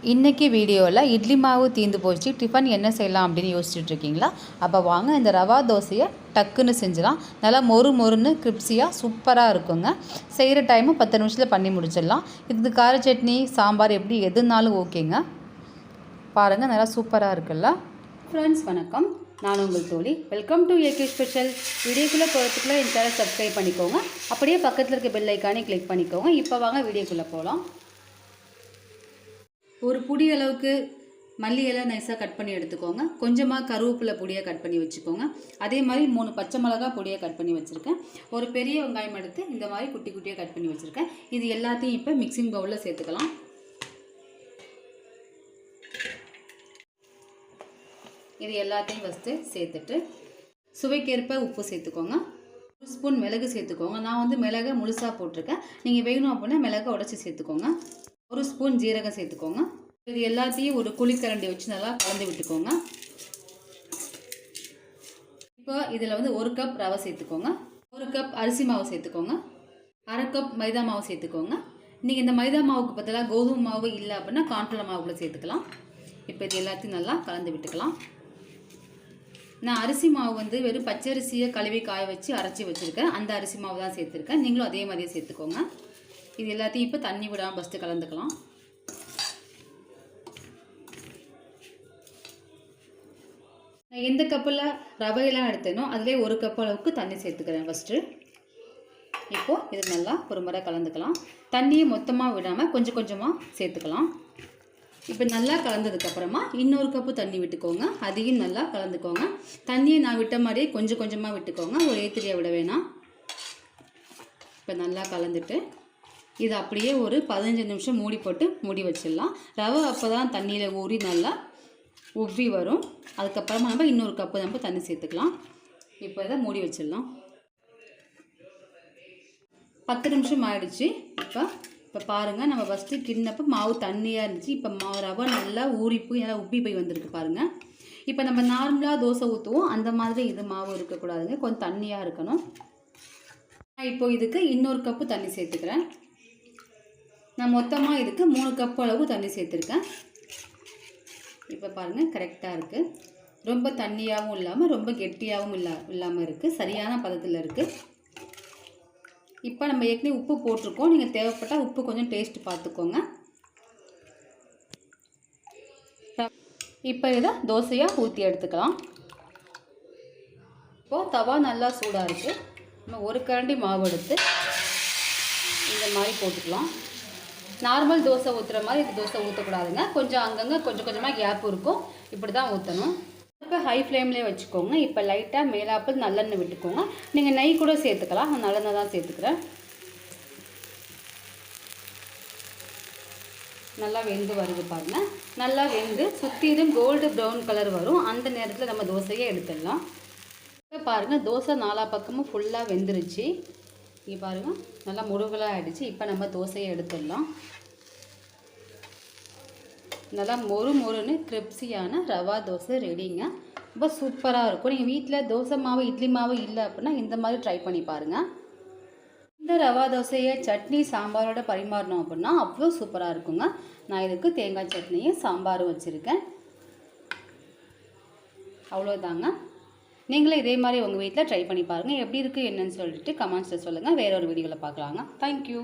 இன்றைக்கி வீடியோவில் இட்லி மாவு தீர்ந்து போச்சு, டிஃபன் என்ன செய்யலாம் அப்படின்னு யோசிச்சுட்டு இருக்கீங்களா? அப்போ வாங்க இந்த ரவா தோசையை டக்குன்னு செஞ்சிடலாம். நல்லா மொறுன்னு கிரிப்ஸியாக சூப்பராக இருக்குங்க. செய்கிற டைமும் 10 நிமிஷத்தில் பண்ணி முடிச்சிடலாம். இது கார சட்னி சாம்பார் எப்படி எதுனாலும் ஓகேங்க. பாருங்கள், நல்லா சூப்பராக இருக்குல்ல. ஃப்ரெண்ட்ஸ் வணக்கம், நான் உங்கள் தோழி. Welcome to AK special. வீடியோக்குள்ளே போகிறதுக்குள்ளே என் சேனல் சப்ஸ்கிரைப் பண்ணிக்கோங்க. அப்படியே பக்கத்தில் இருக்க பெல் ஐக்கானே கிளிக் பண்ணிக்கோங்க. இப்போ வாங்க வீடியோக்குள்ளே போகலாம். ஒரு புடி அளவுக்கு மல்லி இலை நைஸாக கட் பண்ணி எடுத்துக்கோங்க. கொஞ்சமாக கருவேப்பிலை பொடியாக கட் பண்ணி வச்சுக்கோங்க. அதே மாதிரி 3 பச்சை மிளகா பொடியாக கட் பண்ணி வச்சுருக்கேன். ஒரு பெரிய வெங்காயம் எடுத்து இந்த மாதிரி குட்டி குட்டியாக கட் பண்ணி வச்சுருக்கேன். இது எல்லாத்தையும் இப்போ மிக்சிங் பவுலில் சேர்த்துக்கலாம். இது எல்லாத்தையும் ஃபஸ்ட்டு சேர்த்துட்டு சுவைக்கேற்ப உப்பு சேர்த்துக்கோங்க. 1 ஸ்பூன் மிளகு சேர்த்துக்கோங்க. நான் வந்து மிளகை முழுசாக போட்டிருக்கேன். நீங்கள் வேணும் அப்படின்னா மிளகை உடச்சி சேர்த்துக்கோங்க. 1 ஸ்பூன் ஜீரகம் சேர்த்துக்கோங்க. இது எல்லாத்தையும் ஒரு குழிக்கரண்டி வச்சு நல்லா கலந்து விட்டுக்கோங்க. இப்போ இதில் வந்து 1 கப் ரவை சேர்த்துக்கோங்க. 1 கப் அரிசி மாவு சேர்த்துக்கோங்க. 1/2 கப் மைதா மாவு சேர்த்துக்கோங்க. நீங்கள் இந்த மைதா மாவுக்கு பதிலாக கோதுமை மாவு இல்லை அப்படின்னா கார்ன்ஃப்ளவர் மாவுக்குள்ள சேர்த்துக்கலாம். இப்போ இது எல்லாத்தையும் நல்லா கலந்து விட்டுக்கலாம். நான் அரிசி மாவு வந்து வெறும் பச்சரிசியை கழுவி காய வச்சு அரைச்சி வச்சுருக்கேன். அந்த அரிசி மாவு தான் சேர்த்துருக்கேன். நீங்களும் அதே மாதிரியே சேர்த்துக்கோங்க. இது எல்லாத்தையும் இப்போ தண்ணி விடாமல் ஃபஸ்ட்டு கலந்துக்கலாம். நான் எந்த கப்பில் ரவையெல்லாம் எடுத்தேனோ அதிலே 1 கப் அளவுக்கு தண்ணி சேர்த்துக்கிறேன் ஃபஸ்ட்டு. இப்போது இது நல்லா ஒரு முறை கலந்துக்கலாம். தண்ணியை மொத்தமாக விடாமல் கொஞ்சம் கொஞ்சமாக சேர்த்துக்கலாம். இப்போ நல்லா கலந்ததுக்கப்புறமா இன்னொரு கப்பு தண்ணி விட்டுக்கோங்க. அதையும் நல்லா கலந்துக்கோங்க. தண்ணியை நான் விட்ட மாதிரியே கொஞ்சம் கொஞ்சமாக விட்டுக்கோங்க. ஒரே தெரியா விட வேணாம். இப்போ நல்லா கலந்துட்டு இது அப்படியே ஒரு 15 நிமிஷம் மூடி போட்டு மூடி வச்சிடலாம். ரவை அப்போ தான் தண்ணியில் ஊறி நல்லா உப்பி வரும். அதுக்கப்புறமா நம்ம இன்னொரு கப்பு நம்ம தண்ணி சேர்த்துக்கலாம். இப்போ இதை மூடி வச்சிடலாம். 10 நிமிஷம் ஆகிடுச்சு. இப்போ பாருங்கள், நம்ம ஃபஸ்ட்டு கிண்ணப்போ மாவு தண்ணியாக இருந்துச்சு. இப்போ ரவை நல்லா ஊறிப்பு நல்லா உப்பி போய் வந்திருக்கு பாருங்கள். இப்போ நம்ம நார்மலாக தோசை ஊற்றுவோம் அந்த மாதிரி இது மாவு இருக்கக்கூடாதுங்க, கொஞ்சம் தண்ணியாக இருக்கணும். இப்போ இதுக்கு இன்னொரு கப்பு தண்ணி சேர்த்துக்கிறேன். நான் மொத்தமாக இதுக்கு 3 கப் அளவு தண்ணி சேர்த்துருக்கேன். இப்போ பாருங்கள், கரெக்டாக இருக்குது. ரொம்ப தண்ணியாகவும் இல்லாமல் ரொம்ப கெட்டியாகவும் இல்லாமல் இருக்குது. சரியான பதத்தில் இருக்குது. இப்போ நம்ம ஏற்கனவே உப்பு போட்டிருக்கோம். நீங்கள் தேவைப்பட்டால் உப்பு கொஞ்சம் டேஸ்ட் பார்த்துக்கோங்க. இப்போ இதை தோசையாக ஊற்றி எடுத்துக்கலாம். இப்போது தவா நல்லா சூடாக இருக்குது. நம்ம 1 கரண்டி மாவு எடுத்து இந்த மாதிரி போட்டுக்கலாம். நார்மல் தோசை ஊற்றுற மாதிரி இது தோசை ஊற்றக்கூடாதுங்க. கொஞ்சம் அங்கங்கே கொஞ்சம் கொஞ்சமாக கேப் இருக்கும். இப்படி தான் ஊற்றணும். இப்போ ஹை ஃப்ளேம்லேயே வச்சுக்கோங்க. இப்போ லைட்டாக மேலாப்பில் நல்லெண்ணெய் விட்டுக்கோங்க. நீங்கள் நெய் கூட சேர்த்துக்கலாம். நான் நல்லெண்ணெய் தான் சேர்த்துக்கிறேன். நல்லா வெந்து வருது பாருங்கள். நல்லா வெந்து சுற்றிலும் கோல்டு ப்ரௌன் கலர் வரும். அந்த நேரத்தில் நம்ம தோசையை எடுத்துடலாம். இப்போ பாருங்கள், தோசை 4 பக்கமும் ஃபுல்லாக வெந்துருச்சு. இங்கே பாருங்கள், நல்லா முருகலாக ஆகிடுச்சு. இப்போ நம்ம தோசையை எடுத்துடலாம். நல்லா மொறுன்னு கிரிப்ஸியான ரவா தோசை ரெடிங்க. ரொம்ப சூப்பராக இருக்கும். நீங்கள் வீட்டில் தோசை மாவு இட்லி மாவு இல்லை அப்படின்னா இந்த மாதிரி ட்ரை பண்ணி பாருங்கள். இந்த ரவா தோசையை சட்னி சாம்பாரோட பரிமாறணும் அப்படின்னா அவ்வளோ சூப்பராக இருக்குங்க. நான் இதுக்கு தேங்காய் சட்னியும் சாம்பாரும் வச்சுருக்கேன். அவ்வளோதாங்க. நீங்களும் இதே மாதிரி உங்கள் வீட்டில் ட்ரை பண்ணி பாருங்கள். எப்படி இருக்குது என்னன்னு சொல்லிட்டு கமெண்ட்ஸில் சொல்லுங்கள். வேற ஒரு வீடியோவில் பார்க்கலாங்க. தேங்க்யூ.